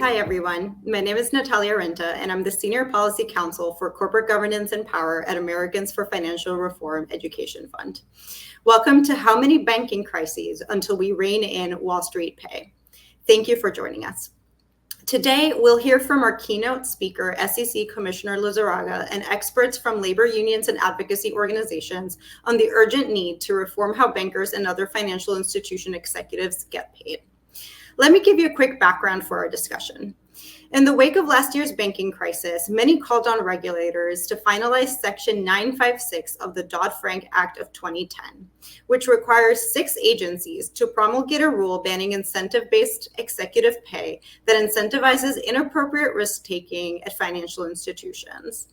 Hi, everyone. My name is Natalia Renta, and I'm the Senior Policy Counsel for Corporate Governance and Power at Americans for Financial Reform Education Fund. Welcome to How Many Banking Crises Until We Rein in Wall Street Pay. Thank you for joining us. Today, we'll hear from our keynote speaker, SEC Commissioner Lizárraga, and experts from labor unions and advocacy organizations on the urgent need to reform how bankers and other financial institution executives get paid. Let me give you a quick background for our discussion. In the wake of last year's banking crisis, many called on regulators to finalize Section 956 of the Dodd-Frank Act of 2010, which requires 6 agencies to promulgate a rule banning incentive-based executive pay that incentivizes inappropriate risk-taking at financial institutions.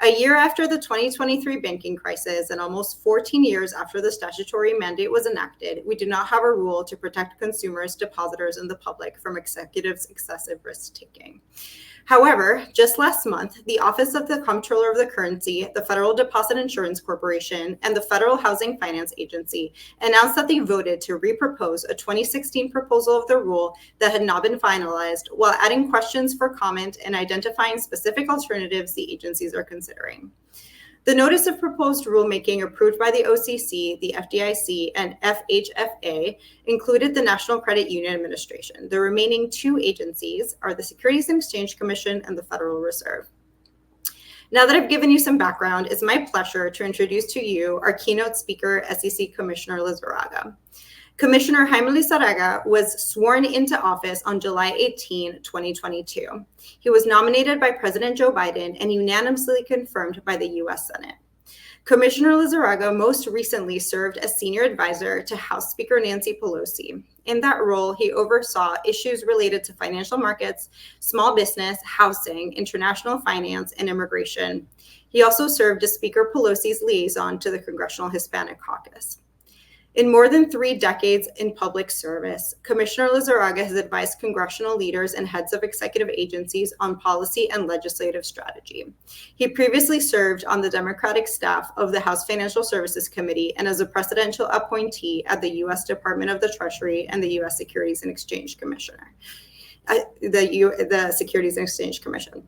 A year after the 2023 banking crisis and almost 14 years after the statutory mandate was enacted, we do not have a rule to protect consumers, depositors, and the public from executives' excessive risk-taking. However, just last month, the Office of the Comptroller of the Currency, the Federal Deposit Insurance Corporation, and the Federal Housing Finance Agency announced that they voted to repropose a 2016 proposal of the rule that had not been finalized, while adding questions for comment and identifying specific alternatives the agencies are considering. The notice of proposed rulemaking approved by the OCC, the FDIC, and FHFA included the National Credit Union Administration. The remaining 2 agencies are the Securities and Exchange Commission and the Federal Reserve. Now that I've given you some background, it's my pleasure to introduce to you our keynote speaker, SEC Commissioner Lizárraga. Commissioner Rein was sworn into office on July 18, 2022. He was nominated by President Joe Biden and unanimously confirmed by the U.S. Senate. Commissioner Lizárraga most recently served as senior advisor to House Speaker Nancy Pelosi. In that role, he oversaw issues related to financial markets, small business, housing, international finance, and immigration. He also served as Speaker Pelosi's liaison to the Congressional Hispanic Caucus. In more than 3 decades in public service, Commissioner Lizárraga has advised congressional leaders and heads of executive agencies on policy and legislative strategy. He previously served on the Democratic staff of the House Financial Services Committee and as a presidential appointee at the U.S. Department of the Treasury and the U.S. Securities and Exchange Commissioner, the Securities and Exchange Commission.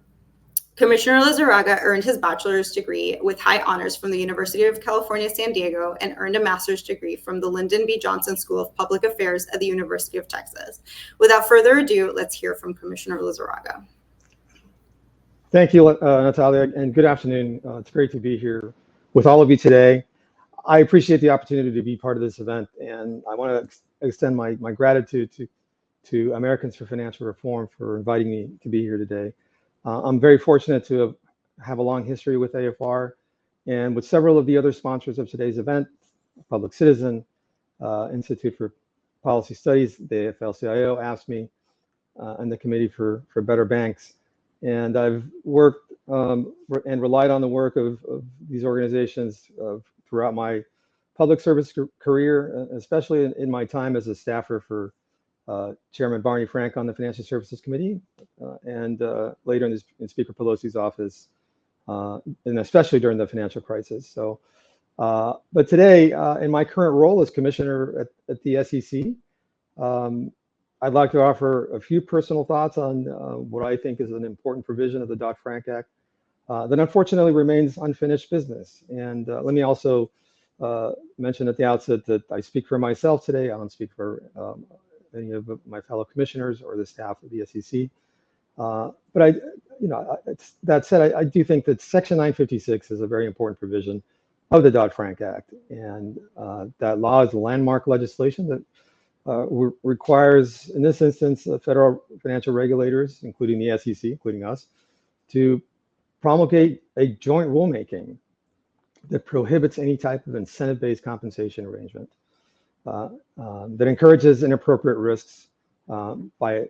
Commissioner Lizárraga earned his bachelor's degree with high honors from the University of California, San Diego, and earned a master's degree from the Lyndon B. Johnson School of Public Affairs at the University of Texas. Without further ado, let's hear from Commissioner Lizárraga. Thank you, Natalia, and good afternoon. It's great to be here with all of you today. I appreciate the opportunity to be part of this event, and I want to extend my gratitude to Americans for Financial Reform for inviting me to be here today. I'm very fortunate to have a long history with AFR and with several of the other sponsors of today's event, Public Citizen, Institute for Policy Studies, the AFL-CIO, AFSCME, and the Committee for Better Banks. And I've worked and relied on the work of these organizations throughout my public service career, especially in my time as a staffer for Chairman Barney Frank on the Financial Services Committee, and later in Speaker Pelosi's office, and especially during the financial crisis. So, but today, in my current role as commissioner at the SEC, I'd like to offer a few personal thoughts on what I think is an important provision of the Dodd-Frank Act that unfortunately remains unfinished business. And let me also mention at the outset that I speak for myself today. I don't speak for any of my fellow commissioners or the staff of the SEC. But that said, I do think that Section 956 is a very important provision of the Dodd-Frank Act, and that law is landmark legislation that requires, in this instance, federal financial regulators, including the SEC, including us, to promulgate a joint rulemaking that prohibits any type of incentive-based compensation arrangement that encourages inappropriate risks by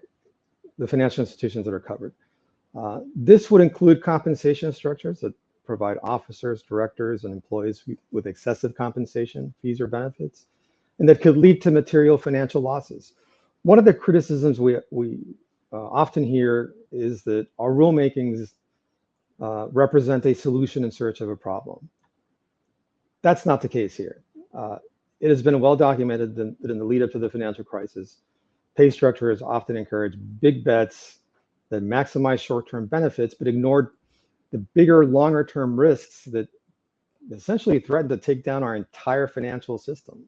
the financial institutions that are covered. This would include compensation structures that provide officers, directors, and employees with excessive compensation, fees, or benefits, and that could lead to material financial losses. One of the criticisms we often hear is that our rulemakings represent a solution in search of a problem. That's not the case here. It has been well documented that in the lead up to the financial crisis, pay structures often encourage big bets that maximized short-term benefits, but ignored the bigger, longer-term risks that essentially threatened to take down our entire financial system.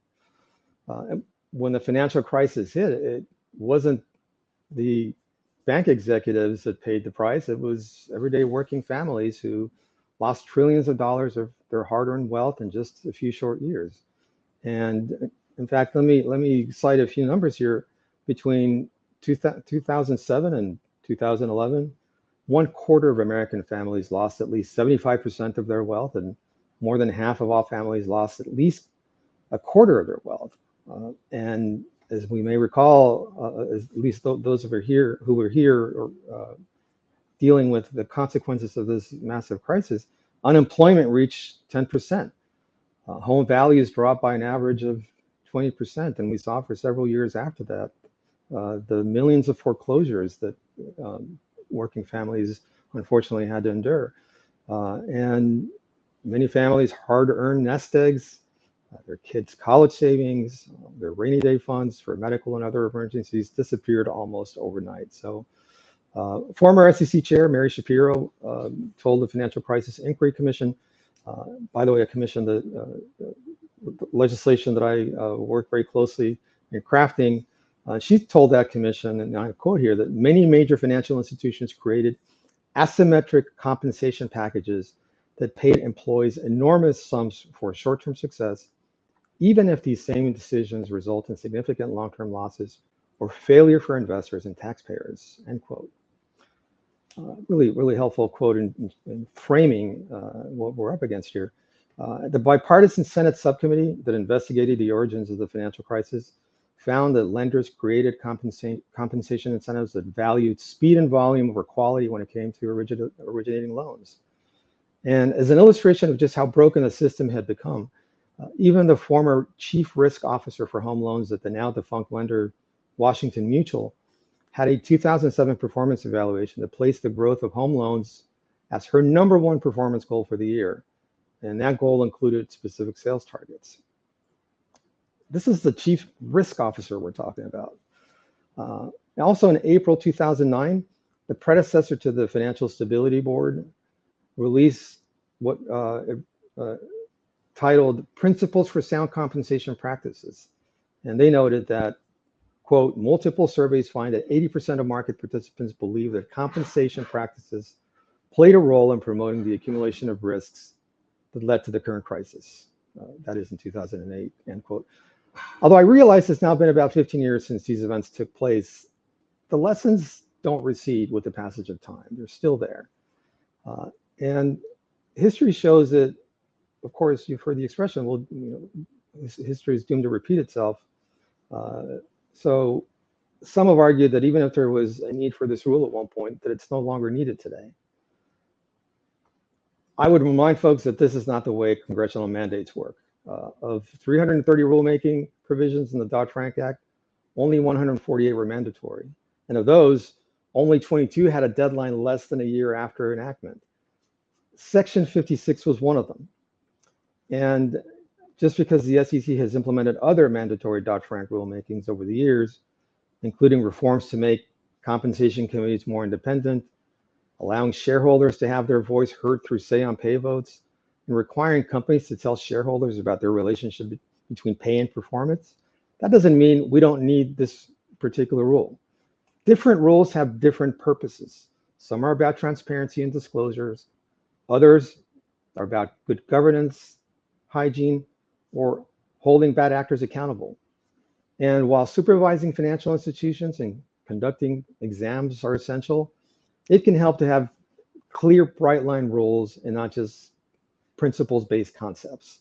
When the financial crisis hit, it wasn't the bank executives that paid the price. It was everyday working families who lost trillions of dollars of their hard-earned wealth in just a few short years. And in fact, let me cite a few numbers here. Between 2007 and 2011, 1/4 of American families lost at least 75% of their wealth, and more than half of all families lost at least 1/4 of their wealth. And as we may recall, at least those who were here dealing with the consequences of this massive crisis, unemployment reached 10%. Home values dropped by an average of 20%, and we saw for several years after that the millions of foreclosures that working families unfortunately had to endure. And many families' hard-earned nest eggs, their kids' college savings, their rainy day funds for medical and other emergencies disappeared almost overnight. So former SEC Chair Mary Shapiro told the Financial Crisis Inquiry Commission, by the way, a commission that legislation that I work very closely in crafting, she told that commission, and I quote here, that many major financial institutions created asymmetric compensation packages that paid employees enormous sums for short-term success, even if these same decisions result in significant long-term losses or failure for investors and taxpayers, end quote. Really helpful quote in framing what we're up against here. The bipartisan Senate subcommittee that investigated the origins of the financial crisis found that lenders created compensation incentives that valued speed and volume over quality when it came to originating loans. And as an illustration of just how broken the system had become, even the former chief risk officer for home loans at the now defunct lender Washington Mutual had a 2007 performance evaluation that placed the growth of home loans as her #1 performance goal for the year. And that goal included specific sales targets. This is the chief risk officer we're talking about. Also in April 2009, the predecessor to the Financial Stability Board released what titled Principles for Sound Compensation Practices. And they noted that, quote, multiple surveys find that 80% of market participants believe that compensation practices played a role in promoting the accumulation of risks that led to the current crisis. That is in 2008, end quote. Although I realize it's now been about 15 years since these events took place, the lessons don't recede with the passage of time. They're still there. And history shows that, of course, you've heard the expression, well, history is doomed to repeat itself. So some have argued that even if there was a need for this rule at one point, that it's no longer needed today. I would remind folks that this is not the way congressional mandates work. Of 330 rulemaking provisions in the Dodd-Frank Act, only 148 were mandatory. And of those, only 22 had a deadline less than a year after enactment. Section 56 was one of them. And just because the SEC has implemented other mandatory Dodd-Frank rulemakings over the years, including reforms to make compensation committees more independent, allowing shareholders to have their voice heard through say-on-pay votes, and requiring companies to tell shareholders about their relationship between pay and performance, that doesn't mean we don't need this particular rule. Different rules have different purposes. Some are about transparency and disclosures. Others are about good governance, hygiene, or holding bad actors accountable. And while supervising financial institutions and conducting exams are essential, it can help to have clear, bright line rules and not just principles-based concepts.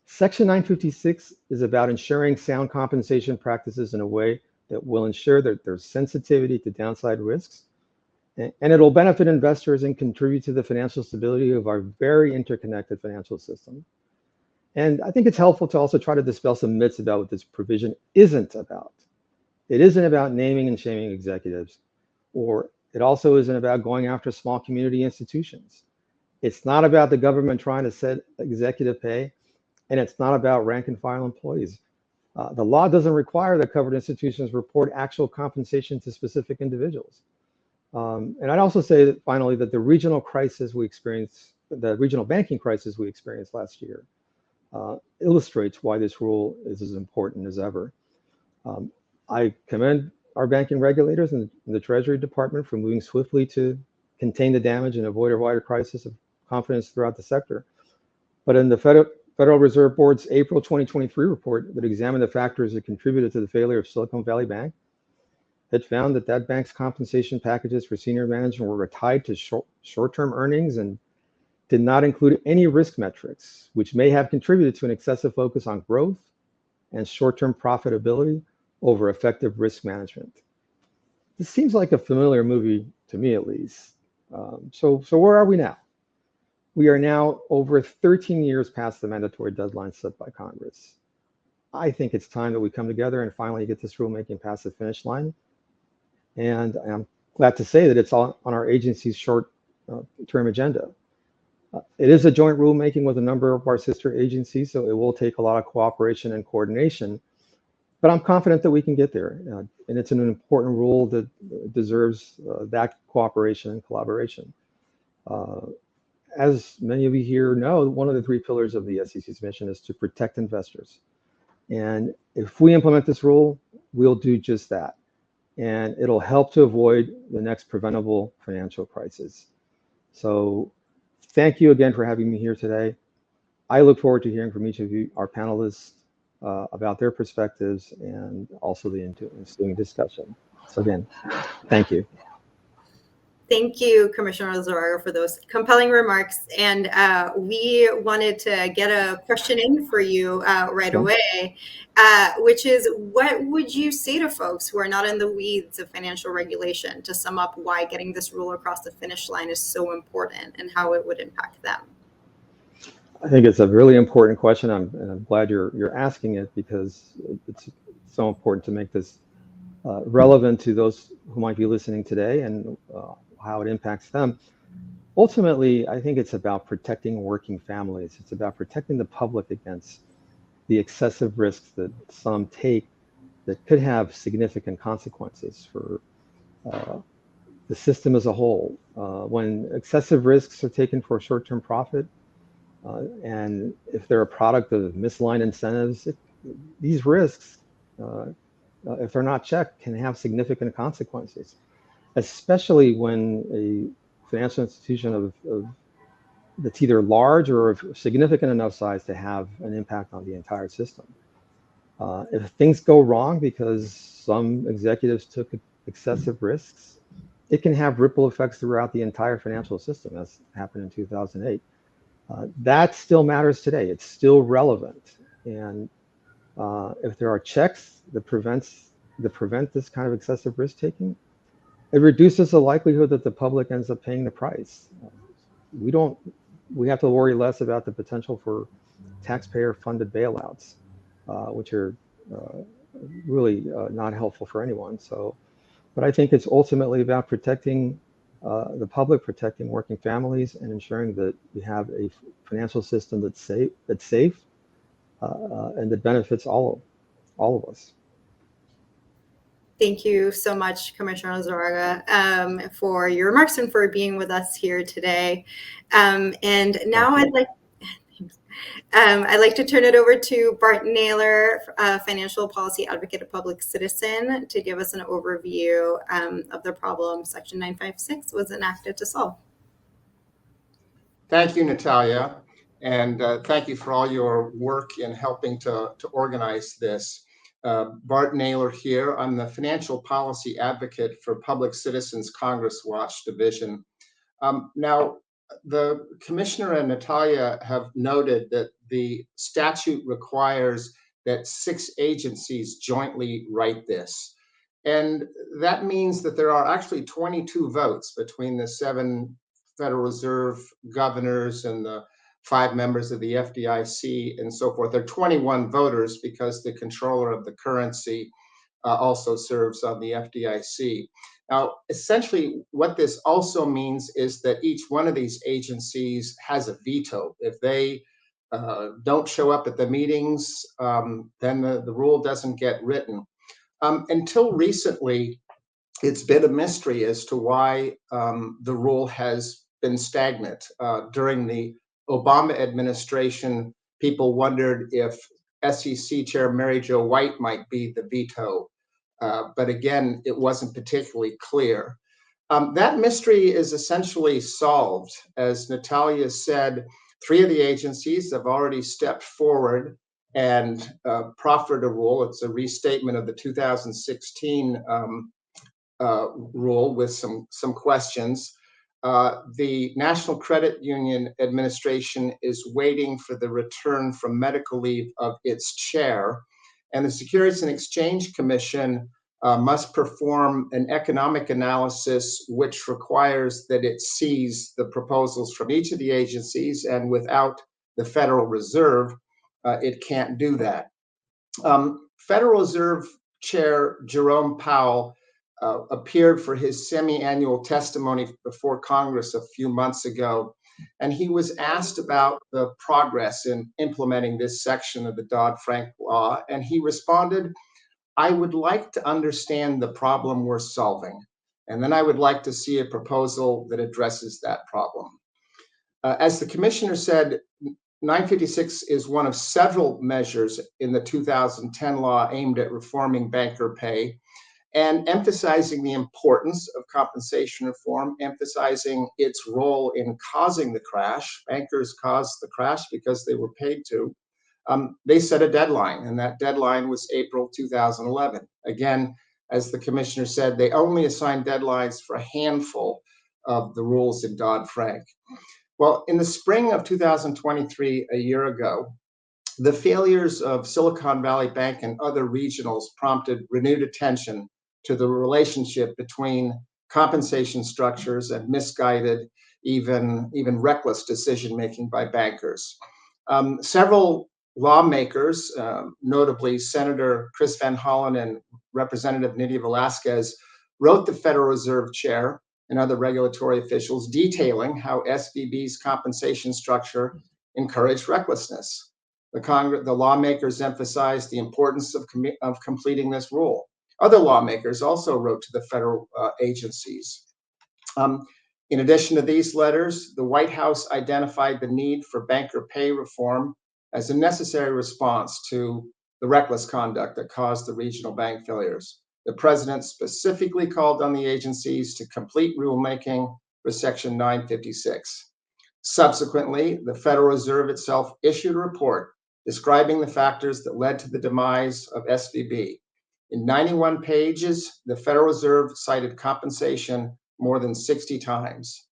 Section 956 is about ensuring sound compensation practices in a way that will ensure that there's sensitivity to downside risks, and it'll benefit investors and contribute to the financial stability of our very interconnected financial system. And I think it's helpful to also try to dispel some myths about what this provision isn't about. It isn't about naming and shaming executives, or it also isn't about going after small community institutions. It's not about the government trying to set executive pay, and it's not about rank and file employees. The law doesn't require that covered institutions report actual compensation to specific individuals. And I'd also say that finally that the regional banking crisis we experienced last year illustrates why this rule is as important as ever. I commend our banking regulators and the Treasury Department for moving swiftly to contain the damage and avoid a wider crisis of confidence throughout the sector. But in the Federal Reserve Board's April 2023 report that examined the factors that contributed to the failure of Silicon Valley Bank, it found that bank's compensation packages for senior management were tied to short-term earnings and did not include any risk metrics, which may have contributed to an excessive focus on growth and short-term profitability over effective risk management. This seems like a familiar movie to me, at least. So where are we now? We are now over 13 years past the mandatory deadline set by Congress. I think it's time that we come together and finally get this rulemaking past the finish line. And I'm glad to say that it's on our agency's short-term agenda. It is a joint rulemaking with a number of our sister agencies, so it will take a lot of cooperation and coordination. But I'm confident that we can get there. And it's an important rule that deserves that cooperation and collaboration. As many of you here know, one of the three pillars of the SEC's mission is to protect investors. And if we implement this rule, we'll do just that. And it'll help to avoid the next preventable financial crisis. So thank you again for having me here today. I look forward to hearing from each of you, our panelists, about their perspectives and also the ensuing discussion. So again, thank you. Thank you, Commissioner Lizárraga, for those compelling remarks. And we wanted to get a question in for you right away, which is, what would you say to folks who are not in the weeds of financial regulation to sum up why getting this rule across the finish line is so important and how it would impact them? I think it's a really important question, and I'm glad you're asking it, because it's so important to make this relevant to those who might be listening today and how it impacts them. Ultimately, I think it's about protecting working families. It's about protecting the public against the excessive risks that some take that could have significant consequences for the system as a whole. When excessive risks are taken for short-term profit, and if they're a product of misaligned incentives, these risks, if they're not checked, can have significant consequences, especially when a financial institution that's either large or of significant enough size to have an impact on the entire system. If things go wrong because some executives took excessive risks, it can have ripple effects throughout the entire financial system, as happened in 2008. That still matters today. It's still relevant. And if there are checks that prevent this kind of excessive risk taking, it reduces the likelihood that the public ends up paying the price. We have to worry less about the potential for taxpayer-funded bailouts, which are really not helpful for anyone. But I think it's ultimately about protecting the public, protecting working families, and ensuring that we have a financial system that's safe, and that benefits all of us. Thank you so much, Commissioner Lizárraga, for your remarks and for being with us here today. And now I'd like to turn it over to Bart Naylor, financial policy advocate, a public citizen, to give us an overview of the problem Section 956 was enacted to solve. Thank you, Natalia, and thank you for all your work in helping to organize this. Bart Naylor here. I'm the financial policy advocate for Public Citizens Congress Watch Division. Now, the Commissioner and Natalia have noted that the statute requires that 6 agencies jointly write this. And that means that there are actually 22 votes between the 7 Federal Reserve governors and the 5 members of the FDIC and so forth. There are 21 voters because the controller of the currency also serves on the FDIC. Now, essentially, what this also means is that each one of these agencies has a veto. If they don't show up at the meetings, then the rule doesn't get written. Until recently, it's been a mystery as to why the rule has been stagnant. During the Obama administration, people wondered if SEC Chair Mary Jo White might be the veto. But again, it wasn't particularly clear. That mystery is essentially solved. As Natalia said, 3 of the agencies have already stepped forward and proffered a rule. It's a restatement of the 2016 rule with some questions. The National Credit Union Administration is waiting for the return from medical leave of its chair, and the Securities and Exchange Commission must perform an economic analysis, which requires that it sees the proposals from each of the agencies, and without the Federal Reserve, it can't do that. Federal Reserve Chair Jerome Powell appeared for his semi-annual testimony before Congress a few months ago, and he was asked about the progress in implementing this section of the Dodd-Frank law, and he responded, "I would like to understand the problem we're solving, and then I would like to see a proposal that addresses that problem." As the commissioner said, 956 is one of several measures in the 2010 law aimed at reforming banker pay and emphasizing the importance of compensation reform, emphasizing its role in causing the crash. Bankers caused the crash because they were paid to. They set a deadline, and that deadline was April 2011. Again, as the commissioner said, they only assigned deadlines for a handful of the rules in Dodd-Frank. Well, in the spring of 2023, a year ago, the failures of Silicon Valley Bank and other regionals prompted renewed attention to the relationship between compensation structures and misguided, even reckless decision-making by bankers. Several lawmakers, notably Senator Chris Van Hollen and Representative Nydia Velázquez, wrote the Federal Reserve Chair and other regulatory officials detailing how SVB's compensation structure encouraged recklessness. The lawmakers emphasized the importance of completing this rule. Other lawmakers also wrote to the federal agencies. In addition to these letters, the White House identified the need for banker pay reform as a necessary response to the reckless conduct that caused the regional bank failures. The president specifically called on the agencies to complete rulemaking for Section 956. Subsequently, the Federal Reserve itself issued a report describing the factors that led to the demise of SVB. In 91 pages, the Federal Reserve cited compensation more than 60 times.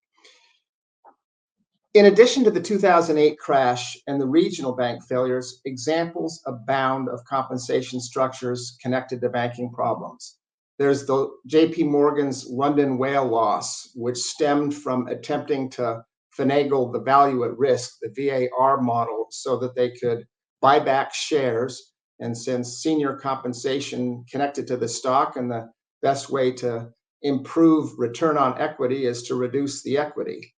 In addition to the 2008 crash and the regional bank failures, examples abound of compensation structures connected to banking problems. There's the JP Morgan's London whale loss, which stemmed from attempting to finagle the value at risk, the VAR model, so that they could buy back shares. And since senior compensation connected to the stock, and the best way to improve return on equity is to reduce the equity.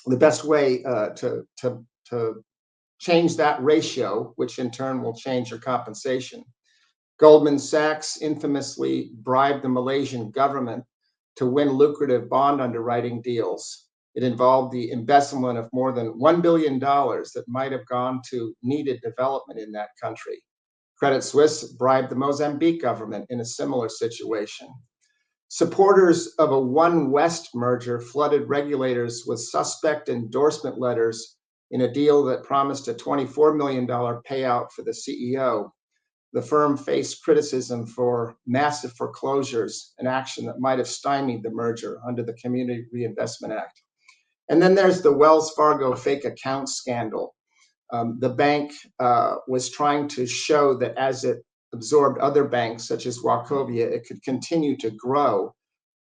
The best way to change that ratio, which in turn will change your compensation. Goldman Sachs infamously bribed the Malaysian government to win lucrative bond underwriting deals. It involved the embezzlement of more than $1 billion that might have gone to needed development in that country. Credit Suisse bribed the Mozambique government in a similar situation. Supporters of a One West merger flooded regulators with suspect endorsement letters in a deal that promised a $24 million payout for the CEO. The firm faced criticism for massive foreclosures, an action that might have stymied the merger under the Community Reinvestment Act. And then there's the Wells Fargo fake account scandal. The bank was trying to show that as it absorbed other banks, such as Wachovia, it could continue to grow.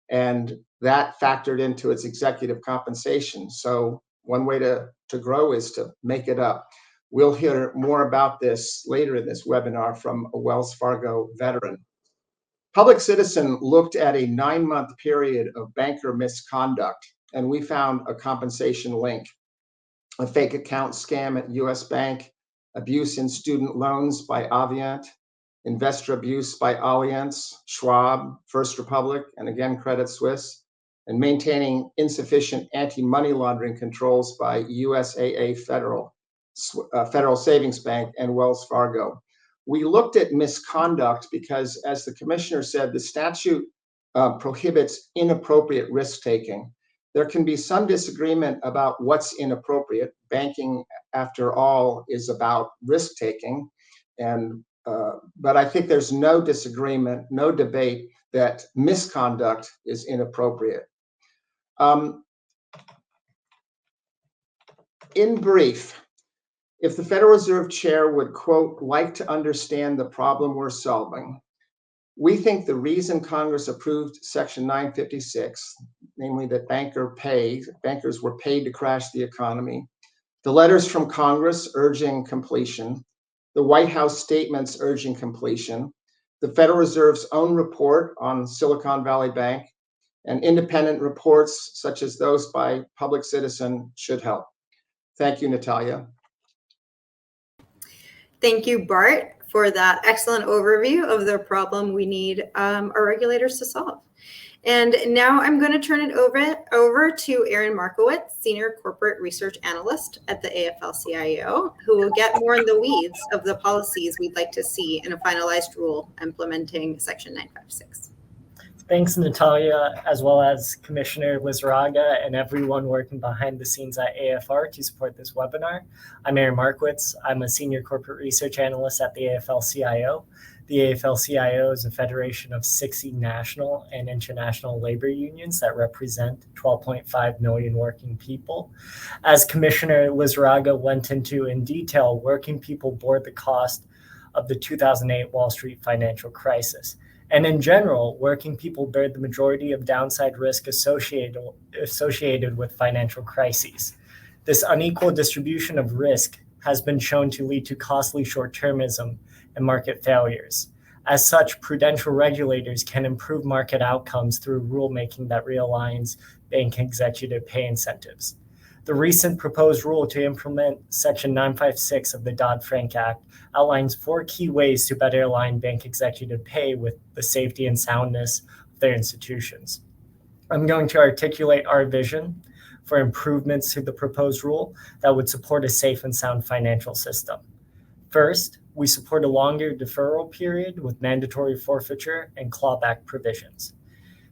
And that factored into its executive compensation. So one way to grow is to make it up. We'll hear more about this later in this webinar from a Wells Fargo veteran. Public Citizen looked at a 9-month period of banker misconduct, and we found a compensation link. A fake account scam at US Bank, abuse in student loans by Aviant, investor abuse by Allianz, Schwab, First Republic, and again, Credit Suisse, and maintaining insufficient anti-money laundering controls by USAA Federal Savings Bank, and Wells Fargo. We looked at misconduct because, as the commissioner said, the statute prohibits inappropriate risk-taking. There can be some disagreement about what's inappropriate. Banking, after all, is about risk-taking, but I think there's no disagreement, no debate that misconduct is inappropriate. In brief, if the Federal Reserve Chair would, quote, like to understand the problem we're solving, we think the reason Congress approved Section 956, namely that bankers were paid to crash the economy, the letters from Congress urging completion, the White House statements urging completion, the Federal Reserve's own report on Silicon Valley Bank, and independent reports such as those by Public Citizen should help. Thank you, Natalia. Thank you, Bart, for that excellent overview of the problem we need our regulators to solve. And now I'm going to turn it over to Aaron Markowitz, Senior Corporate Research Analyst at the AFL-CIO, who will get more in the weeds of the policies we'd like to see in a finalized rule implementing Section 956. Thanks, Natalia, as well as Commissioner Lizárraga and everyone working behind the scenes at AFR to support this webinar. I'm Aaron Markowitz. I'm a Senior Corporate Research Analyst at the AFL-CIO. The AFL-CIO is a federation of 60 national and international labor unions that represent 12.5 million working people. As Commissioner Lizárraga went into in detail, working people bore the cost of the 2008 Wall Street financial crisis. And in general, working people bear the majority of downside risk associated with financial crises. This unequal distribution of risk has been shown to lead to costly short-termism and market failures. As such, prudential regulators can improve market outcomes through rulemaking that realigns bank executive pay incentives. The recent proposed rule to implement Section 956 of the Dodd-Frank Act outlines 4 key ways to better align bank executive pay with the safety and soundness of their institutions. I'm going to articulate our vision for improvements to the proposed rule that would support a safe and sound financial system. First, we support a longer deferral period with mandatory forfeiture and clawback provisions.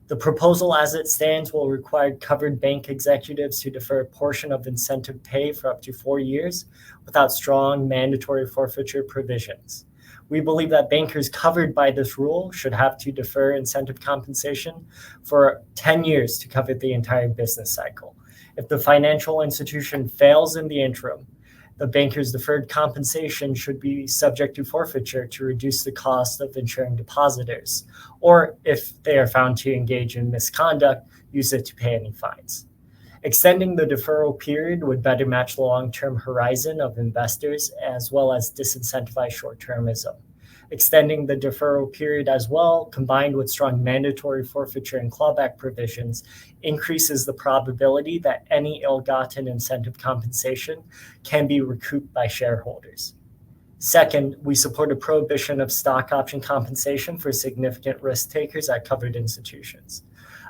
The proposal as it stands will require covered bank executives to defer a portion of incentive pay for up to 4 years without strong mandatory forfeiture provisions. We believe that bankers covered by this rule should have to defer incentive compensation for 10 years to cover the entire business cycle. If the financial institution fails in the interim, the banker's deferred compensation should be subject to forfeiture to reduce the cost of insuring depositors, or if they are found to engage in misconduct, use it to pay any fines. Extending the deferral period would better match the long-term horizon of investors as well as disincentivize short-termism. Extending the deferral period as well, combined with strong mandatory forfeiture and clawback provisions, increases the probability that any ill-gotten incentive compensation can be recouped by shareholders. Second, we support a prohibition of stock option compensation for significant risk takers at covered institutions.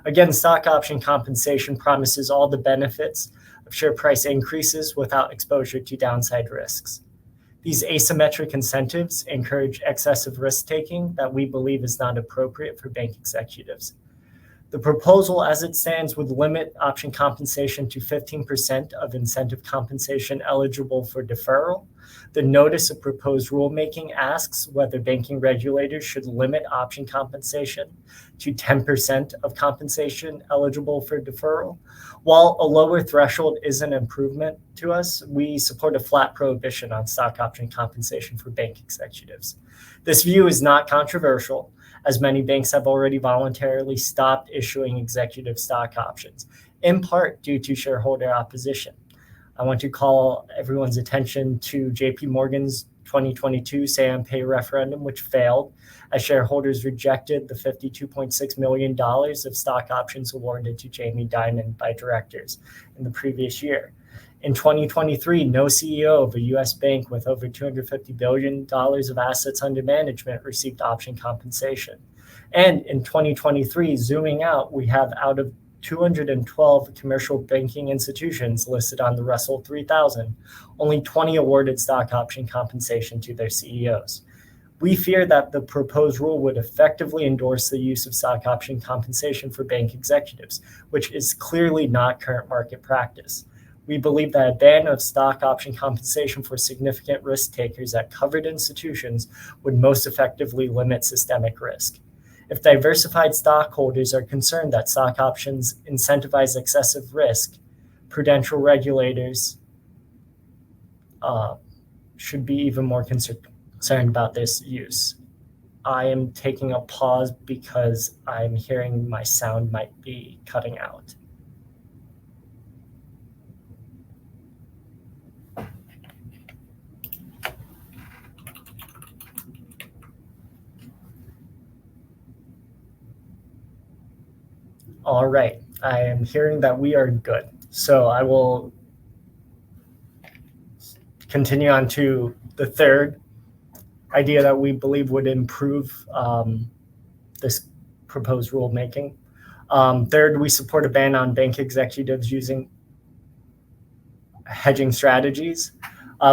Again, stock option compensation promises all the benefits of share price increases without exposure to downside risks. These asymmetric incentives encourage excessive risk-taking that we believe is not appropriate for bank executives. The proposal as it stands would limit option compensation to 15% of incentive compensation eligible for deferral. The notice of proposed rulemaking asks whether banking regulators should limit option compensation to 10% of compensation eligible for deferral. While a lower threshold is an improvement to us, we support a flat prohibition on stock option compensation for bank executives. This view is not controversial, as many banks have already voluntarily stopped issuing executive stock options, in part due to shareholder opposition. I want to call everyone's attention to JP Morgan's 2022 Say on Pay referendum, which failed as shareholders rejected the $52.6 million of stock options awarded to Jamie Dimon by directors in the previous year. In 2023, no CEO of a U.S. bank with over $250 billion of assets under management received option compensation. And in 2023, zooming out, we have out of 212 commercial banking institutions listed on the Russell 3000, only 20 awarded stock option compensation to their CEOs. We fear that the proposed rule would effectively endorse the use of stock option compensation for bank executives, which is clearly not current market practice. We believe that a ban of stock option compensation for significant risk takers at covered institutions would most effectively limit systemic risk. If diversified stockholders are concerned that stock options incentivize excessive risk, prudential regulators should be even more concerned about this use. I am taking a pause because I'm hearing my sound might be cutting out. All right, I am hearing that we are good. So I will continue on to the third idea that we believe would improve this proposed rulemaking. Third, we support a ban on bank executives using hedging strategies.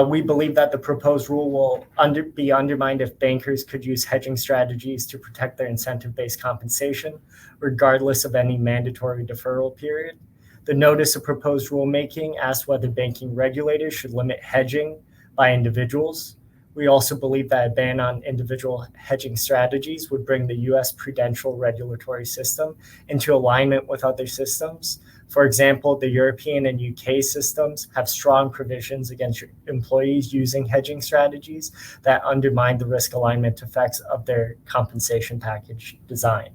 We believe that the proposed rule will be undermined if bankers could use hedging strategies to protect their incentive-based compensation, regardless of any mandatory deferral period. The notice of proposed rulemaking asks whether banking regulators should limit hedging by individuals. We also believe that a ban on individual hedging strategies would bring the U.S. prudential regulatory system into alignment with other systems. For example, the European and UK systems have strong provisions against employees using hedging strategies that undermine the risk alignment effects of their compensation package design.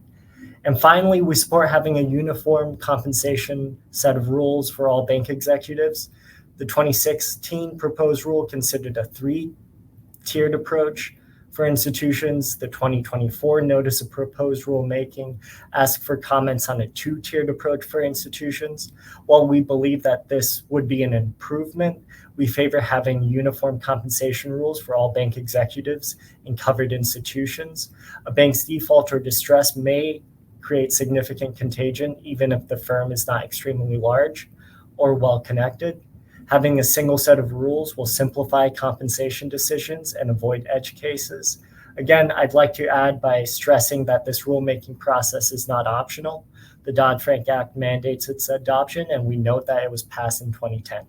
And finally, we support having a uniform compensation set of rules for all bank executives. The 2016 proposed rule considered a three-tiered approach for institutions. The 2024 notice of proposed rulemaking asked for comments on a two-tiered approach for institutions. While we believe that this would be an improvement, we favor having uniform compensation rules for all bank executives in covered institutions. A bank's default or distress may create significant contagion, even if the firm is not extremely large or well-connected. Having a single set of rules will simplify compensation decisions and avoid edge cases. Again, I'd like to add by stressing that this rulemaking process is not optional. The Dodd-Frank Act mandates its adoption, and we note that it was passed in 2010.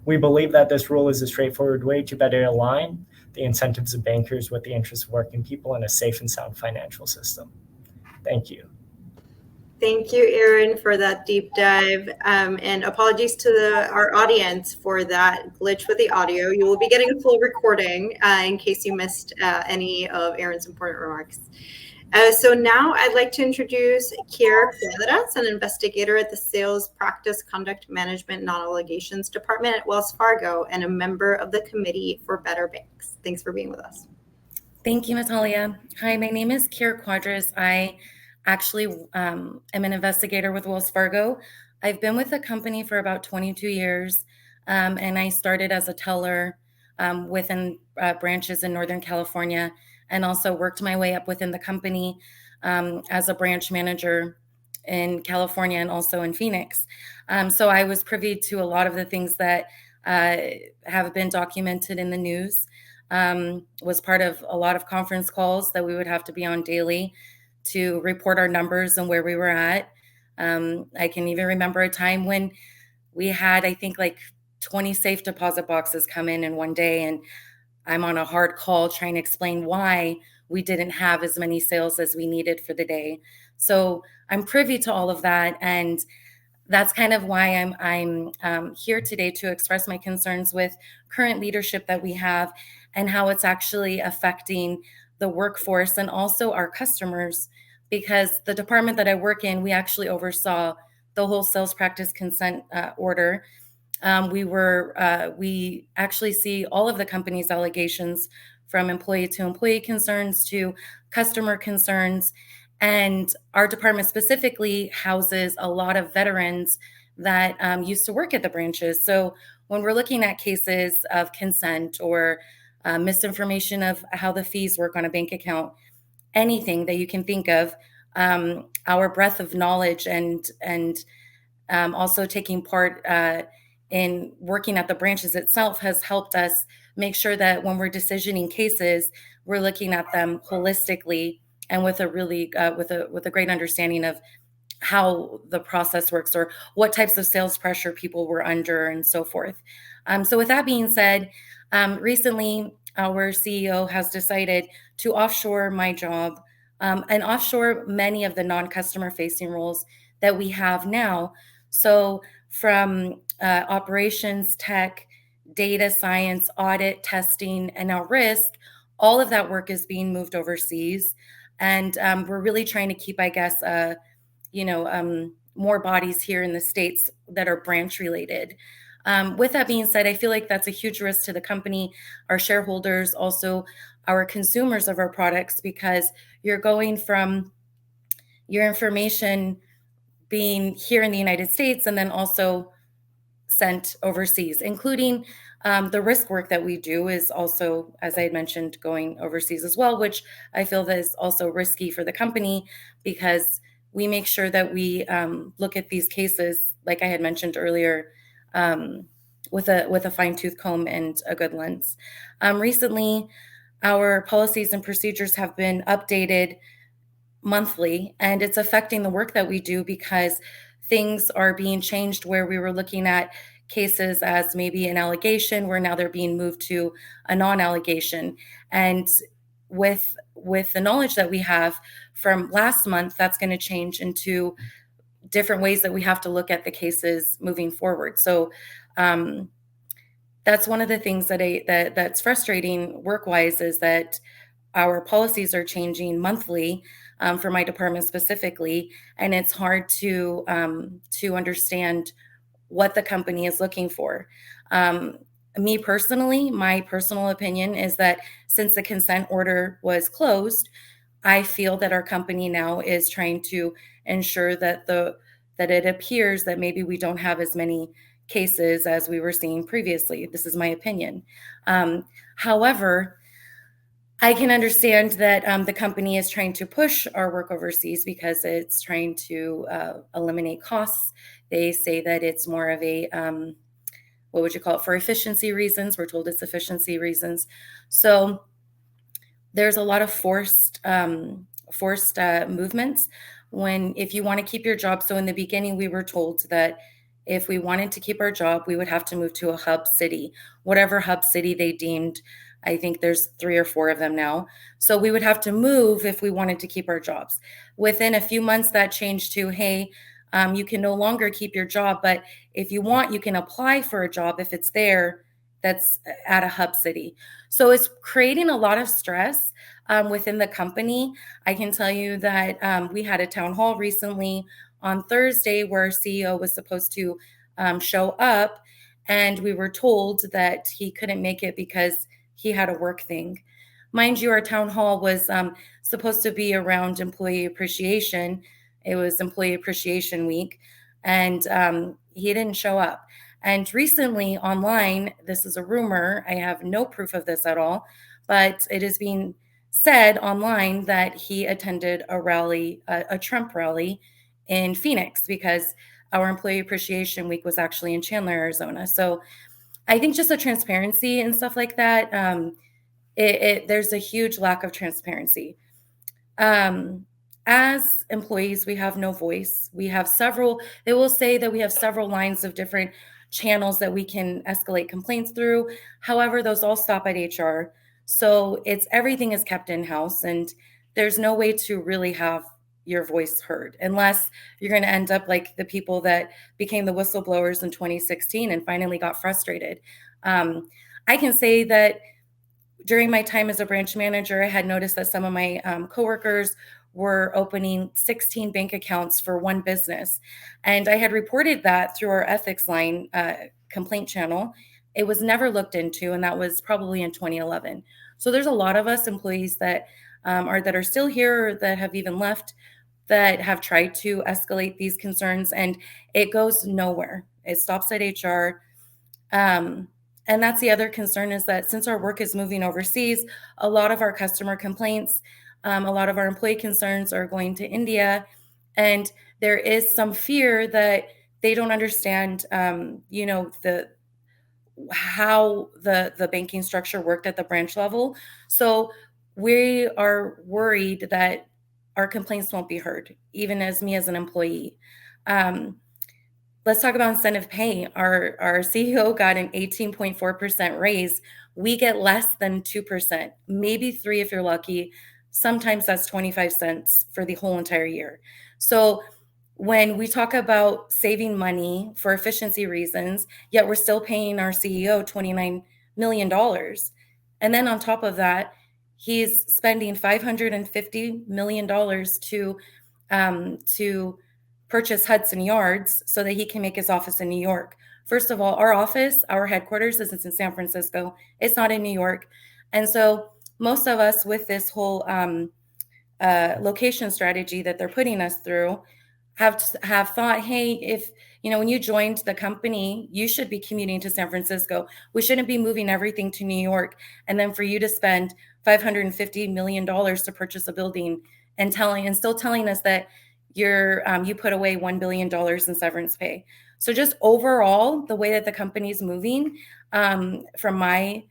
We believe that this rule is a straightforward way to better align the incentives of bankers with the interests of working people in a safe and sound financial system. Thank you. Thank you, Aaron, for that deep dive. And apologies to our audience for that glitch with the audio. You will be getting a full recording in case you missed any of Aaron's important remarks. So now I'd like to introduce Kier Cuadras, an investigator at the Sales Practice Conduct Management Non-Allegations Department at Wells Fargo and a member of the Committee for Better Banks. Thanks for being with us. Thank you, Natalia. Hi, my name is Kier Cuadras. I actually am an investigator with Wells Fargo. I've been with the company for about 22 years, and I started as a teller within branches in Northern California, and also worked my way up within the company as a branch manager in California and also in Phoenix. So I was privy to a lot of the things that have been documented in the news, was part of a lot of conference calls that we would have to be on daily to report our numbers and where we were at. I can even remember a time when we had, I think, like 20 safe deposit boxes come in one day, and I'm on a hard call trying to explain why we didn't have as many sales as we needed for the day. So I'm privy to all of that, and that's kind of why I'm here today to express my concerns with current leadership that we have and how it's actually affecting the workforce and also our customers, because the department that I work in, we actually oversaw the whole sales practice consent order. We actually see all of the company's allegations, from employee to employee concerns to customer concerns. And our department specifically houses a lot of veterans that used to work at the branches. So when we're looking at cases of consent or misinformation of how the fees work on a bank account, anything that you can think of, our breadth of knowledge and also taking part in working at the branches itself has helped us make sure that when we're decisioning cases, we're looking at them holistically and with a really with a great understanding of how the process works or what types of sales pressure people were under and so forth. So with that being said, recently our CEO has decided to offshore my job and offshore many of the non-customer facing roles that we have now. So from operations, tech, data science, audit, testing, and now risk, all of that work is being moved overseas. And we're really trying to keep, I guess, more bodies here in the States that are branch related. With that being said, I feel like that's a huge risk to the company, our shareholders, also our consumers of our products, because you're going from your information being here in the United States and then also sent overseas, including the risk work that we do is also, as I had mentioned, going overseas as well, which I feel that is also risky for the company because we make sure that we look at these cases, like I had mentioned earlier, with a fine-tooth comb and a good lens. Recently, our policies and procedures have been updated monthly, and it's affecting the work that we do because things are being changed where we were looking at cases as maybe an allegation where now they're being moved to a non-allegation. And with the knowledge that we have from last month, that's going to change into different ways that we have to look at the cases moving forward. So that's one of the things that's frustrating work-wise is that our policies are changing monthly for my department specifically, and it's hard to understand what the company is looking for. Me personally, my personal opinion is that since the consent order was closed, I feel that our company now is trying to ensure that that it appears that maybe we don't have as many cases as we were seeing previously. This is my opinion. However, I can understand that the company is trying to push our work overseas because it's trying to eliminate costs. They say that it's more of a, what would you call it, for efficiency reasons. We're told it's efficiency reasons. So there's a lot of forced movements if you want to keep your job. So in the beginning, we were told that if we wanted to keep our job, we would have to move to a hub city, whatever hub city they deemed. I think there's 3 or 4 of them now. So we would have to move if we wanted to keep our jobs. Within a few months, that changed to, hey, you can no longer keep your job, but if you want, you can apply for a job if it's there that's at a hub city. So it's creating a lot of stress within the company. I can tell you that we had a town hall recently on Thursday where our CEO was supposed to show up, and we were told that he couldn't make it because he had a work thing. Mind you, our town hall was supposed to be around employee appreciation. It was Employee Appreciation Week, and he didn't show up. And recently online, this is a rumor, I have no proof of this at all, but it is being said online that he attended a rally, a Trump rally in Phoenix, because our Employee Appreciation Week was actually in Chandler, Arizona. So I think just the transparency and stuff like that, there's a huge lack of transparency. As employees, we have no voice. They will say that we have several lines of different channels that we can escalate complaints through. However, those all stop at HR. So everything is kept in-house, and there's no way to really have your voice heard unless you're going to end up like the people that became the whistleblowers in 2016 and finally got frustrated. I can say that during my time as a branch manager, I had noticed that some of my coworkers were opening 16 bank accounts for one business. And I had reported that through our ethics line complaint channel. It was never looked into, and that was probably in 2011. So there's a lot of us employees that are still here or that have even left that have tried to escalate these concerns, and it goes nowhere. It stops at HR. And that's the other concern, is that since our work is moving overseas, a lot of our customer complaints, a lot of our employee concerns are going to India. And there is some fear that they don't understand, how the banking structure worked at the branch level. So we are worried that our complaints won't be heard, even as me as an employee. Let's talk about incentive pay. Our CEO got an 18.4% raise. We get less than 2%, maybe 3% if you're lucky. Sometimes that's 25 cents for the whole entire year. So when we talk about saving money for efficiency reasons, yet we're still paying our CEO $29 million. And then on top of that, he's spending $550 million to purchase Hudson Yards so that he can make his office in New York. First of all, our headquarters is in San Francisco. It's not in New York. And so most of us, with this whole location strategy that they're putting us through, have thought, hey, if, when you joined the company, you should be commuting to San Francisco. We shouldn't be moving everything to New York. And then for you to spend $550 million to purchase a building and still telling us that you put away $1 billion in severance pay. So just overall, the way that the company is moving, from my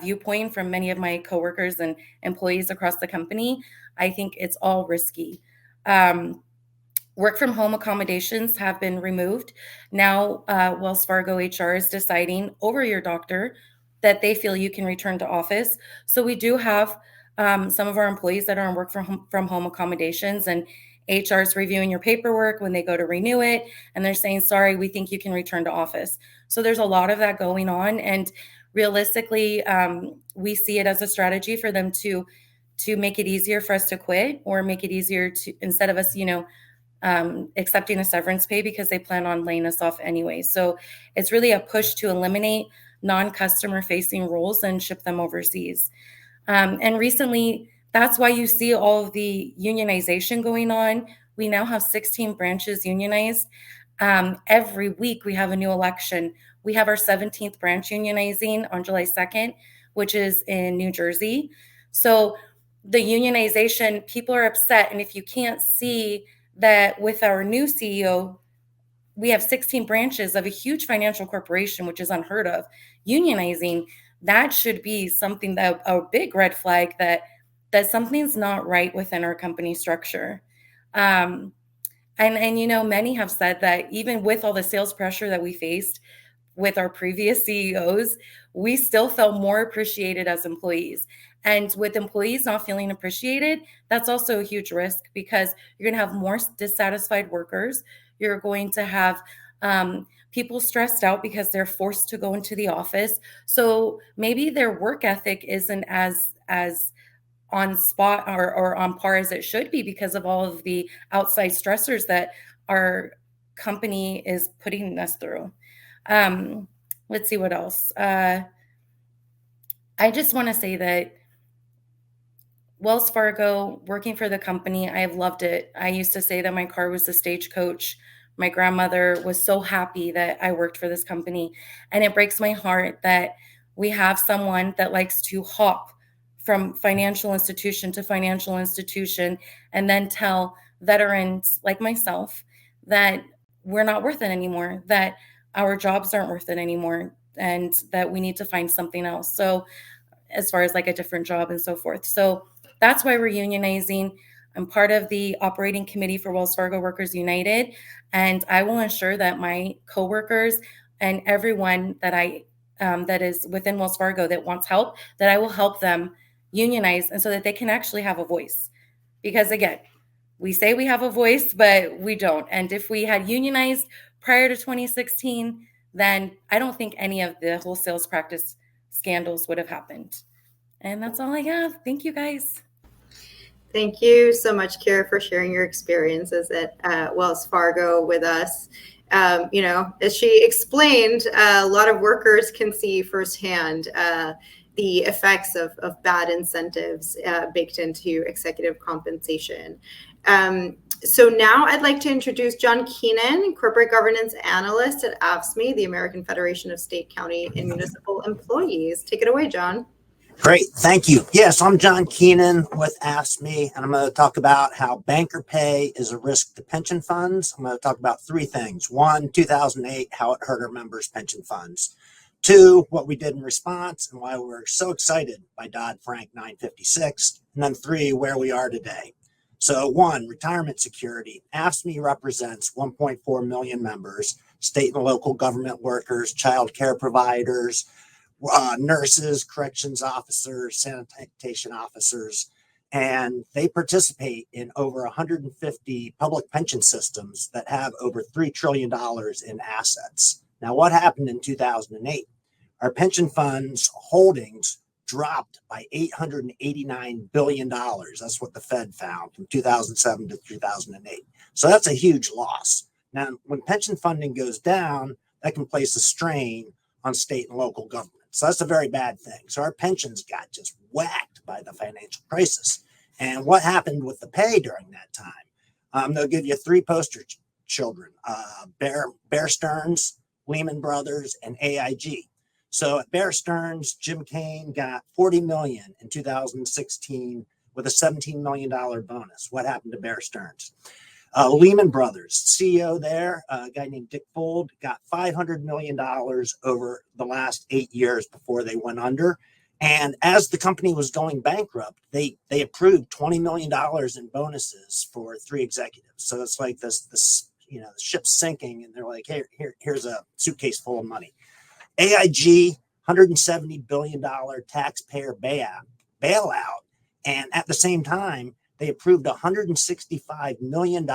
viewpoint, from many of my coworkers and employees across the company, I think it's all risky. Work from home accommodations have been removed. Now, Wells Fargo HR is deciding over your doctor that they feel you can return to office. So we do have some of our employees that are on work from home accommodations, and HR is reviewing your paperwork when they go to renew it, and they're saying, sorry, we think you can return to office. So there's a lot of that going on. And realistically, we see it as a strategy for them to make it easier for us to quit, or make it easier to, instead of us, accepting a severance pay, because they plan on laying us off anyway. So it's really a push to eliminate non-customer facing roles and ship them overseas. And recently, that's why you see all of the unionization going on. We now have 16 branches unionized. Every week we have a new election. We have our 17th branch unionizing on July 2nd, which is in New Jersey. So the unionization, people are upset. And if you can't see that with our new CEO, we have 16 branches of a huge financial corporation, which is unheard of, unionizing, that should be something that a big red flag that something's not right within our company structure. And many have said that even with all the sales pressure that we faced with our previous CEOs, we still felt more appreciated as employees. And with employees not feeling appreciated, that's also a huge risk, because you're going to have more dissatisfied workers. You're going to have people stressed out because they're forced to go into the office. So maybe their work ethic isn't as on spot or on par as it should be, because of all of the outside stressors that our company is putting us through. Let's see what else. I just want to say that Wells Fargo, working for the company, I have loved it. I used to say that my car was the stagecoach. My grandmother was so happy that I worked for this company. And it breaks my heart that we have someone that likes to hop from financial institution to financial institution and then tell veterans like myself that we're not worth it anymore, that our jobs aren't worth it anymore, and that we need to find something else. So as far as like a different job and so forth. So that's why we're unionizing. I'm part of the operating committee for Wells Fargo Workers United, and I will ensure that my coworkers and everyone that is within Wells Fargo that wants help, that I will help them unionize, and so that they can actually have a voice. Because again, we say we have a voice, but we don't. And if we had unionized prior to 2016, then I don't think any of the whole sales practice scandals would have happened. And that's all I have. Thank you, guys. Thank you so much, Kira, for sharing your experiences at Wells Fargo with us. As she explained, a lot of workers can see firsthand the effects of bad incentives baked into executive compensation. So now I'd like to introduce John Keenan, Corporate Governance Analyst at AFSCME, the American Federation of State, County, and Municipal Employees. Take it away, John. Great, thank you. Yes, I'm John Keenan with AFSCME, and I'm going to talk about how banker pay is a risk to pension funds. I'm going to talk about three things. One, 2008, how it hurt our members' pension funds. Two, what we did in response and why we're so excited by Dodd-Frank 956. And then three, where we are today. So one, retirement security. AFSCME represents 1.4 million members, state and local government workers, child care providers, nurses, corrections officers, sanitation officers, and they participate in over 150 public pension systems that have over $3 trillion in assets. Now, what happened in 2008? Our pension funds holdings dropped by $889 billion. That's what the Fed found from 2007 to 2008. So that's a huge loss. Now, when pension funding goes down, that can place a strain on state and local government. So that's a very bad thing. So our pensions got just whacked by the financial crisis. And what happened with the pay during that time? They'll give you three poster children, Bear Stearns, Lehman Brothers, and AIG. So at Bear Stearns, Jim Kane got $40 million in 2016 with a $17 million bonus. What happened to Bear Stearns? Lehman Brothers, CEO there, a guy named Dick Fuld, got $500 million over the last 8 years before they went under. And as the company was going bankrupt, they approved $20 million in bonuses for three executives. So it's like this the ship's sinking, and they're like, hey, here's a suitcase full of money. AIG, $170 billion taxpayer bailout. And at the same time, they approved $165 million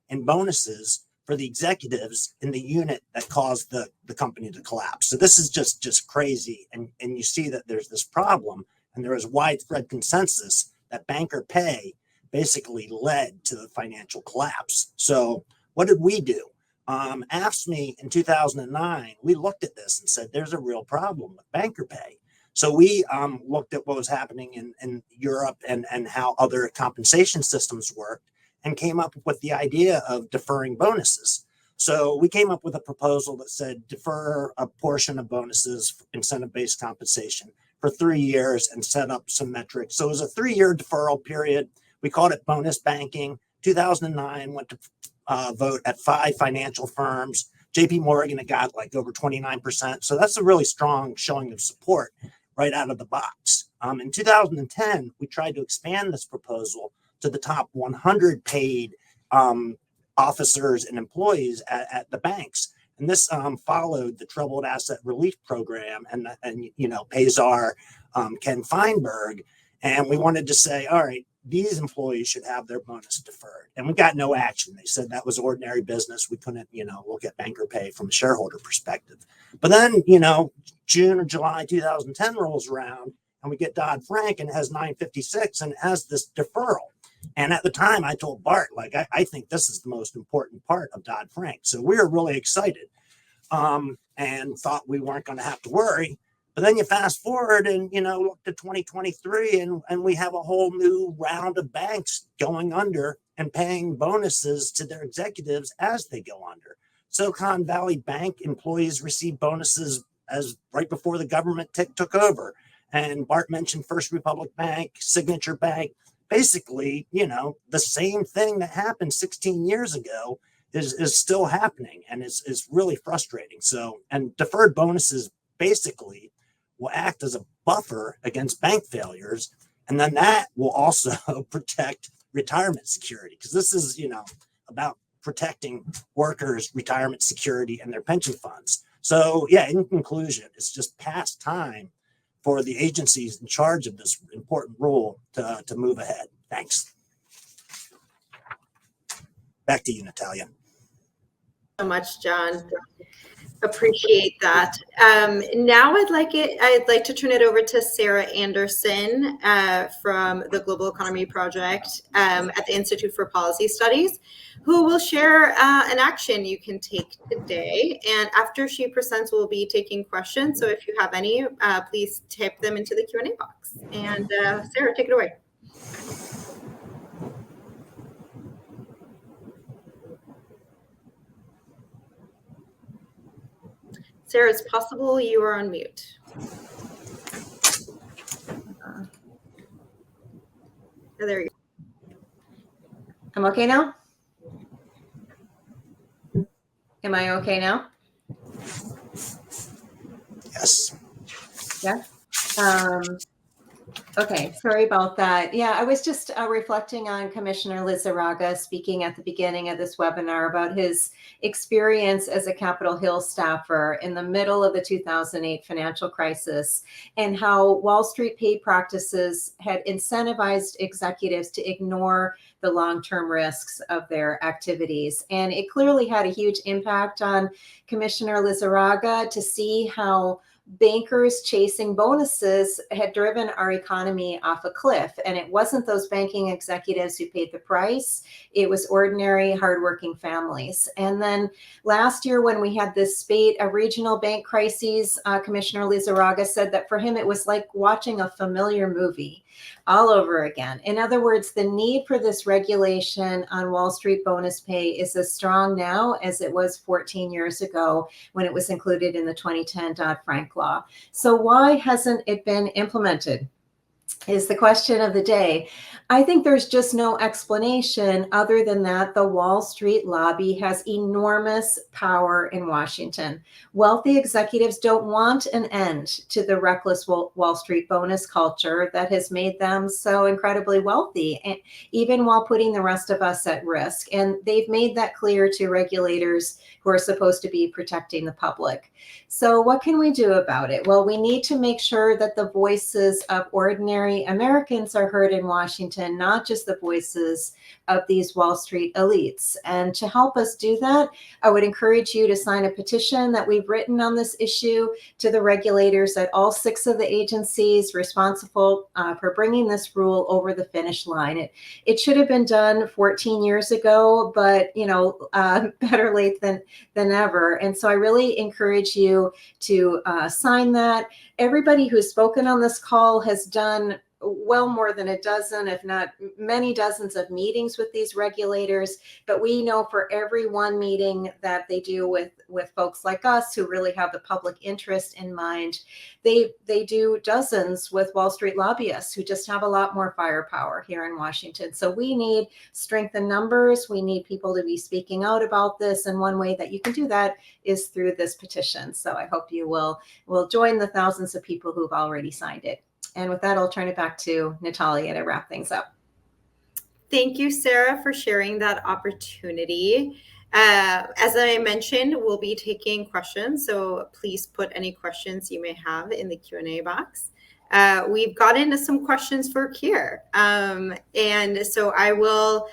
in bonuses for the executives in the unit that caused the company to collapse. So this is just crazy. And you see that there's this problem, and there is widespread consensus that banker pay basically led to the financial collapse. So what did we do? AFSCME in 2009, we looked at this and said, there's a real problem with banker pay. So we looked at what was happening in Europe and how other compensation systems worked, and came up with the idea of deferring bonuses. So we came up with a proposal that said defer a portion of bonuses, incentive-based compensation, for 3 years and set up some metrics. So it was a 3-year deferral period. We called it bonus banking. 2009 went to vote at 5 financial firms. JP Morgan had got like over 29%. So that's a really strong showing of support right out of the box. In 2010, we tried to expand this proposal to the top 100 paid officers and employees at the banks. And this followed the Troubled Asset Relief Program and pays our Ken Feinberg. And we wanted to say, all right, these employees should have their bonus deferred. And we got no action. They said that was ordinary business. We couldn't, look at banker pay from a shareholder perspective. But then, June or July 2010 rolls around, and we get Dodd-Frank, and it has 956, and it has this deferral. And at the time, I told Bart, I think this is the most important part of Dodd-Frank. So we were really excited and thought we weren't going to have to worry. But then you fast forward and, look to 2023, and we have a whole new round of banks going under and paying bonuses to their executives as they go under. Silicon Valley Bank employees receive bonuses as right before the government took over. And Bart mentioned First Republic Bank, Signature Bank. Basically, the same thing that happened 16 years ago is still happening, and it's really frustrating. So, and deferred bonuses basically will act as a buffer against bank failures, and then that will also protect retirement security, because this is, about protecting workers' retirement security and their pension funds. So, yeah, in conclusion, it's just past time for the agencies in charge of this important rule to move ahead. Thanks. Back to you, Natalia. So much, John. Appreciate that. Now I'd like to turn it over to Sarah Anderson from the Global Economy Project at the Institute for Policy Studies, who will share an action you can take today. And after she presents, we'll be taking questions. So if you have any, please type them into the Q&A box. And Sarah, take it away. Sarah, it's possible you are on mute. There you go. I'm okay now? Am I okay now? Yes. Yeah. Okay, sorry about that. Yeah, I was just reflecting on Commissioner Lizárraga speaking at the beginning of this webinar about his experience as a Capitol Hill staffer in the middle of the 2008 financial crisis, and how Wall Street pay practices had incentivized executives to ignore the long-term risks of their activities. And it clearly had a huge impact on Commissioner Lizárraga to see how bankers chasing bonuses had driven our economy off a cliff. And it wasn't those banking executives who paid the price. It was ordinary, hardworking families. And then last year, when we had this spate of regional bank crises, Commissioner Lizárraga said that for him, it was like watching a familiar movie all over again. In other words, the need for this regulation on Wall Street bonus pay is as strong now as it was 14 years ago when it was included in the 2010 Dodd-Frank law. So why hasn't it been implemented? Is the question of the day. I think there's just no explanation other than that the Wall Street lobby has enormous power in Washington. Wealthy executives don't want an end to the reckless Wall Street bonus culture that has made them so incredibly wealthy, and even while putting the rest of us at risk. And they've made that clear to regulators who are supposed to be protecting the public. So what can we do about it? Well, we need to make sure that the voices of ordinary Americans are heard in Washington, not just the voices of these Wall Street elites. And to help us do that, I would encourage you to sign a petition that we've written on this issue to the regulators at all 6 of the agencies responsible for bringing this rule over the finish line. It should have been done 14 years ago, but better late than ever. And so I really encourage you to sign that. Everybody who's spoken on this call has done well more than a dozen, if not many dozens of meetings with these regulators. But we know for every one meeting that they do with folks like us who really have the public interest in mind, they do dozens with Wall Street lobbyists who just have a lot more firepower here in Washington. So we need strength in numbers. We need people to be speaking out about this. And one way that you can do that is through this petition. So I hope you will join the thousands of people who've already signed it. And with that, I'll turn it back to Natalia to wrap things up. Thank you, Sarah, for sharing that opportunity. As I mentioned, we'll be taking questions, so please put any questions you may have in the Q&A box. We've gotten into some questions for Keir, and so I will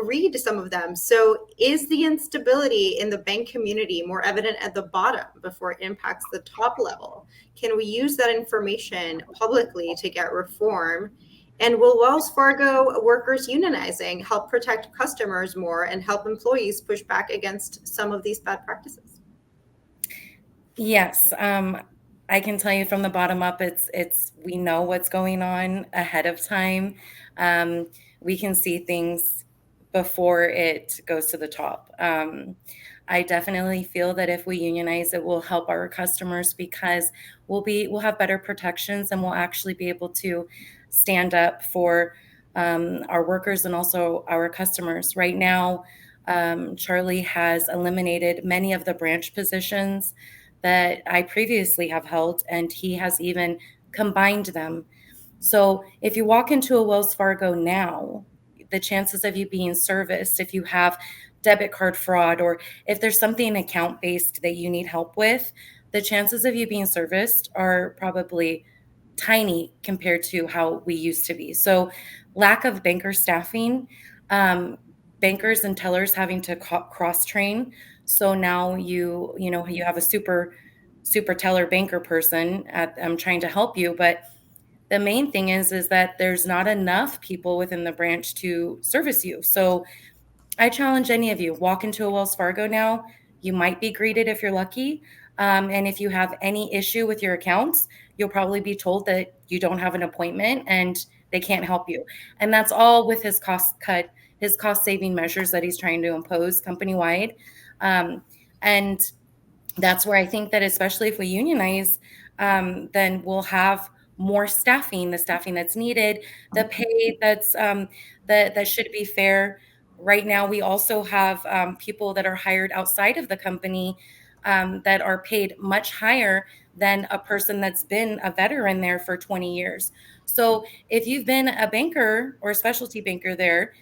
read some of them. So is the instability in the bank community more evident at the bottom before it impacts the top level? Can we use that information publicly to get reform? And will Wells Fargo workers unionizing help protect customers more and help employees push back against some of these bad practices? Yes, I can tell you from the bottom up, it's we know what's going on ahead of time. We can see things before it goes to the top. I definitely feel that if we unionize, it will help our customers because we'll have better protections and we'll actually be able to stand up for our workers and also our customers. Right now, Charlie has eliminated many of the branch positions that I previously have held, and he has even combined them. So if you walk into a Wells Fargo now, the chances of you being serviced, if you have debit card fraud, or if there's something account-based that you need help with, the chances of you being serviced are probably tiny compared to how we used to be. So lack of banker staffing, bankers and tellers having to cross-train. So now you have a super teller banker person trying to help you, but the main thing is that there's not enough people within the branch to service you. So I challenge any of you, walk into a Wells Fargo now. You might be greeted if you're lucky. And if you have any issue with your accounts, you'll probably be told that you don't have an appointment and they can't help you. And that's all with his cost saving measures that he's trying to impose company-wide. And that's where I think that especially if we unionize, then we'll have more staffing, the staffing that's needed, the pay that should be fair. Right now, we also have people that are hired outside of the company that are paid much higher than a person that's been a veteran there for 20 years. So if you've been a banker or a specialty banker there,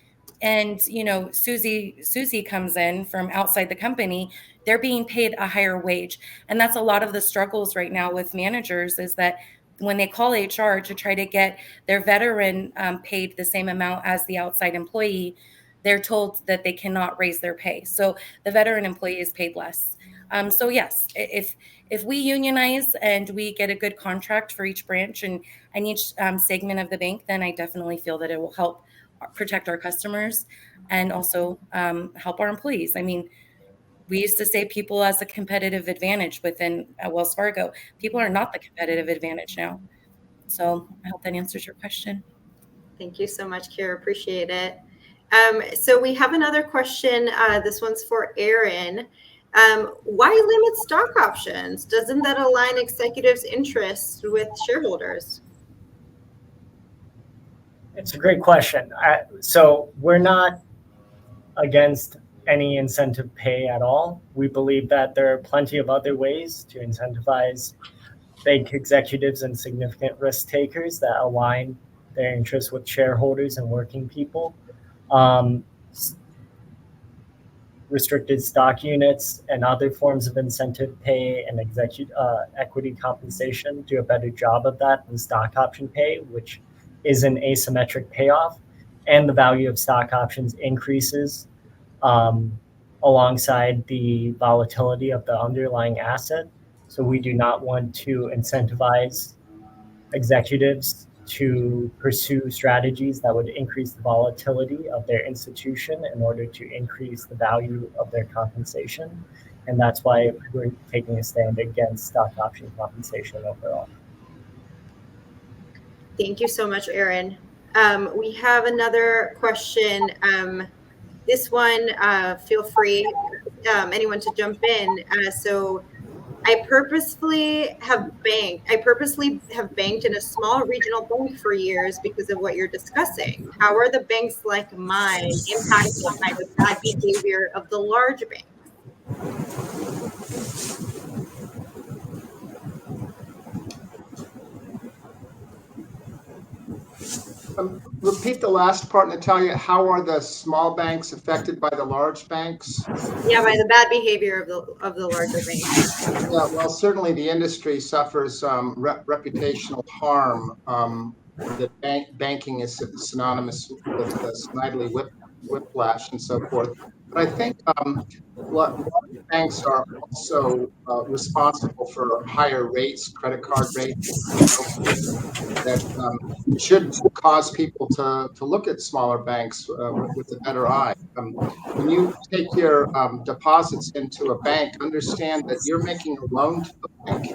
and Susie comes in from outside the company, they're being paid a higher wage. And that's a lot of the struggles right now with managers, is that when they call HR to try to get their veteran paid the same amount as the outside employee, they're told that they cannot raise their pay. So the veteran employee is paid less. So yes, if we unionize and we get a good contract for each branch and each segment of the bank, then I definitely feel that it will help protect our customers and also help our employees. I mean, we used to say people as a competitive advantage within Wells Fargo. People are not the competitive advantage now. So I hope that answers your question. Thank you so much, Kira. Appreciate it. So we have another question. This one's for Aaron. Why limit stock options? Doesn't that align executives' interests with shareholders? It's a great question. So we're not against any incentive pay at all. We believe that there are plenty of other ways to incentivize bank executives and significant risk takers that align their interests with shareholders and working people. Restricted stock units and other forms of incentive pay and equity compensation do a better job of that than stock option pay, which is an asymmetric payoff, and the value of stock options increases alongside the volatility of the underlying asset. So we do not want to incentivize executives to pursue strategies that would increase the volatility of their institution in order to increase the value of their compensation. And that's why we're taking a stand against stock option compensation overall. Thank you so much, Aaron. We have another question. This one, feel free, anyone, to jump in. So I purposely have banked in a small regional bank for years because of what you're discussing. How are the banks like mine impacted by the bad behavior of the large banks? Repeat the last part, Natalia. How are the small banks affected by the large banks? Yeah, by the bad behavior of the larger banks. Yeah, well, certainly the industry suffers reputational harm. That banking is synonymous with snidely whiplash and so forth. But I think large banks are also responsible for higher rates, credit card rates, and so forth, that should cause people to look at smaller banks with a better eye. When you take your deposits into a bank, understand that you're making a loan to the bank.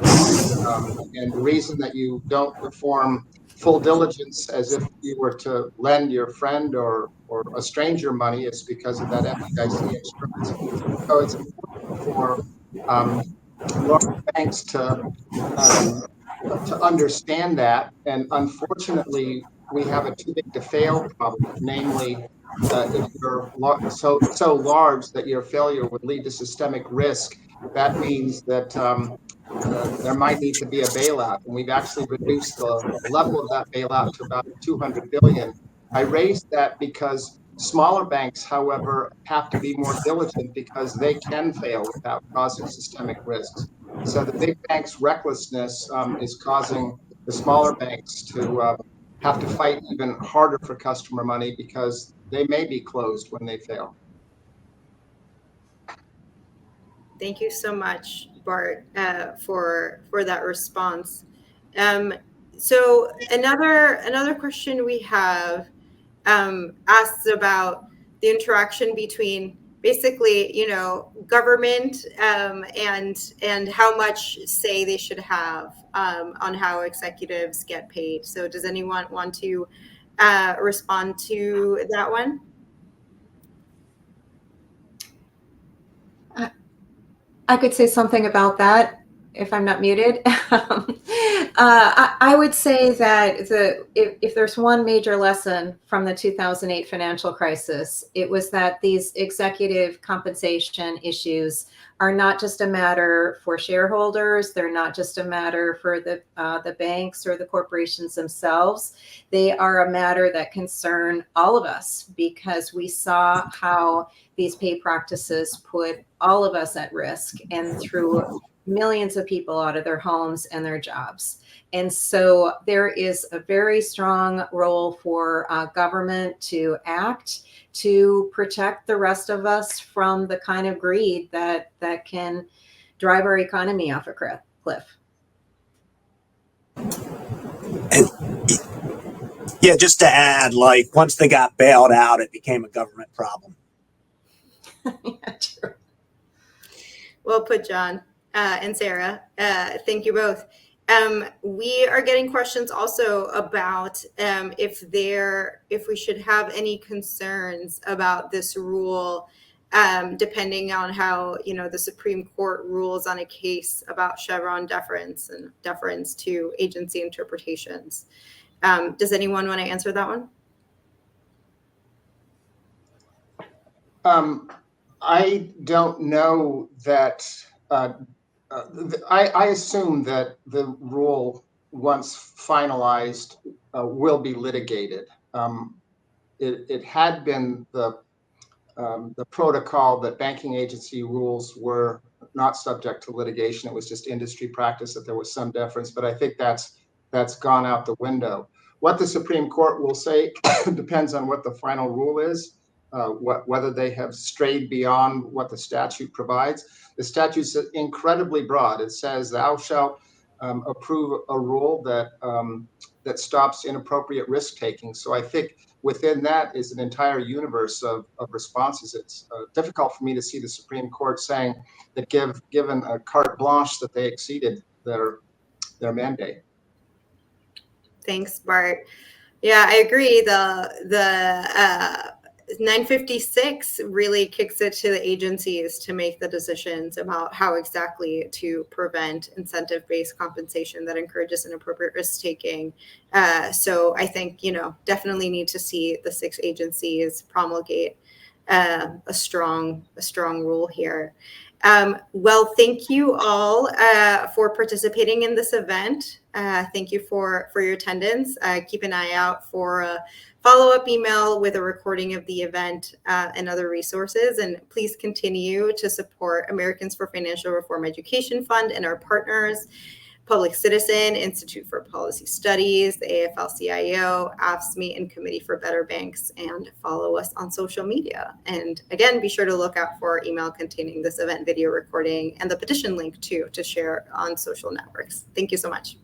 And the reason that you don't perform full diligence as if you were to lend your friend or a stranger money is because of that FDIC insurance. So it's important for large banks to understand that. And unfortunately, we have a too big to fail problem, namely, if you're so large that your failure would lead to systemic risk, that means that there might need to be a bailout. And we've actually reduced the level of that bailout to about 200 billion. I raised that because smaller banks, however, have to be more diligent because they can fail without causing systemic risks. So the big banks' recklessness is causing the smaller banks to have to fight even harder for customer money because they may be closed when they fail. Thank you so much, Bart, for that response. So another question we have asks about the interaction between basically, government and how much say they should have on how executives get paid. So does anyone want to respond to that one? I could say something about that if I'm not muted. I would say that if there's one major lesson from the 2008 financial crisis, it was that these executive compensation issues are not just a matter for shareholders. They're not just a matter for the banks or the corporations themselves. They are a matter that concern all of us, because we saw how these pay practices put all of us at risk and threw millions of people out of their homes and their jobs. And so there is a very strong role for government to act to protect the rest of us from the kind of greed that can drive our economy off a cliff. And yeah, just to add, like once they got bailed out, it became a government problem. Yeah, true. Well put, John and Sarah. Thank you both. We are getting questions also about if we should have any concerns about this rule, depending on how the Supreme Court rules on a case about Chevron deference and deference to agency interpretations. Does anyone want to answer that one? I don't know that. I assume that the rule, once finalized, will be litigated. It had been the protocol that banking agency rules were not subject to litigation. It was just industry practice that there was some deference, but I think that's gone out the window. What the Supreme Court will say depends on what the final rule is. Whether they have strayed beyond what the statute provides. The statute's incredibly broad. It says, "Thou shalt approve a rule that stops inappropriate risk taking." So I think within that is an entire universe of responses. It's difficult for me to see the Supreme Court saying that given a carte blanche that they exceeded their mandate. Thanks, Bart. Yeah, I agree. The 956 really kicks it to the agencies to make the decisions about how exactly to prevent incentive-based compensation that encourages inappropriate risk-taking. So I think, definitely need to see the 6 agencies promulgate a strong rule here. Well, thank you all for participating in this event. Thank you for your attendance. Keep an eye out for a follow-up email with a recording of the event and other resources. And please continue to support Americans for Financial Reform Education Fund and our partners, Public Citizen, Institute for Policy Studies, the AFL-CIO, AFSCME, and Committee for Better Banks, and follow us on social media. And again, be sure to look out for our email containing this event video recording and the petition link too to share on social networks. Thank you so much.